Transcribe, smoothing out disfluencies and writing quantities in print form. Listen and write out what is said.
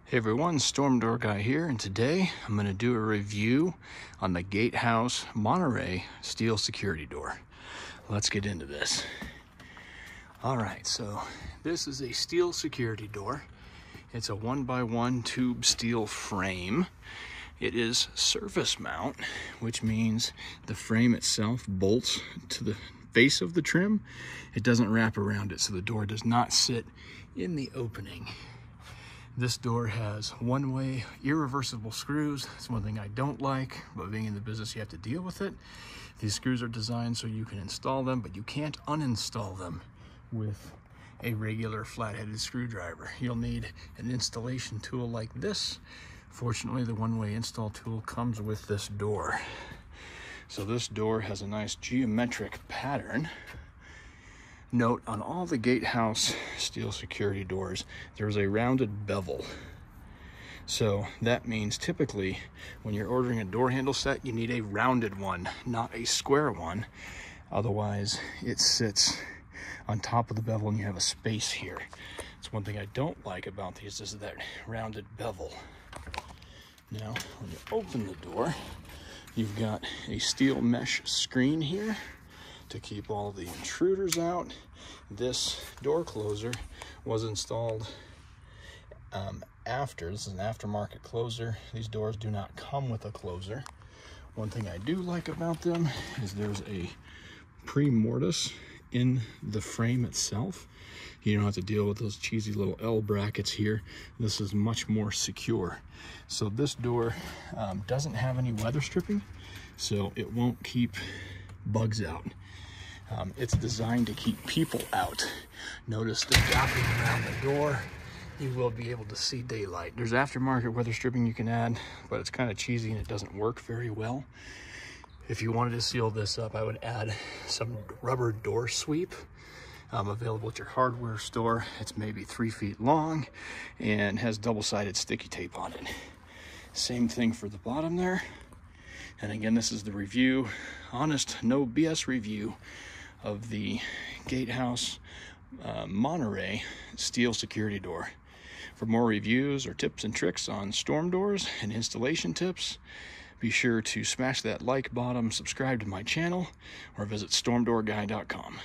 Hey everyone, Storm Door Guy here, and today I'm going to do a review on the Gatehouse Monterey steel security door. Let's get into this. Alright, so this is a steel security door. It's a 1x1 tube steel frame. It is surface mount, which means the frame itself bolts to the face of the trim. It doesn't wrap around it, so the door does not sit in the opening. This door has one-way irreversible screws. It's one thing I don't like, but being in the business, you have to deal with it. These screws are designed so you can install them, but you can't uninstall them with a regular flat-headed screwdriver. You'll need an installation tool like this. Fortunately, the one-way install tool comes with this door. So this door has a nice geometric pattern. Note, on all the Gatehouse steel security doors, there's a rounded bevel. So that means typically when you're ordering a door handle set, you need a rounded one, not a square one. Otherwise, it sits on top of the bevel and you have a space here. It's one thing I don't like about these is that rounded bevel. Now, when you open the door, you've got a steel mesh screen here to keep all the intruders out. This door closer was installed after. This is an aftermarket closer. These doors do not come with a closer. One thing I do like about them is there's a pre-mortise in the frame itself. You don't have to deal with those cheesy little L brackets here. This is much more secure. So this door doesn't have any weather stripping, so it won't keep bugs out. It's designed to keep people out. Notice the gapping around the door. You will be able to see daylight. There's aftermarket weather stripping you can add, but it's kind of cheesy and it doesn't work very well. If you wanted to seal this up, I would add some rubber door sweep. Available at your hardware store. It's maybe 3 feet long and has double-sided sticky tape on it. Same thing for the bottom there. And again, this is the review, honest, no BS review of the Gatehouse Monterey steel security door. For more reviews or tips and tricks on storm doors and installation tips, be sure to smash that like button, subscribe to my channel, or visit stormdoorguy.com.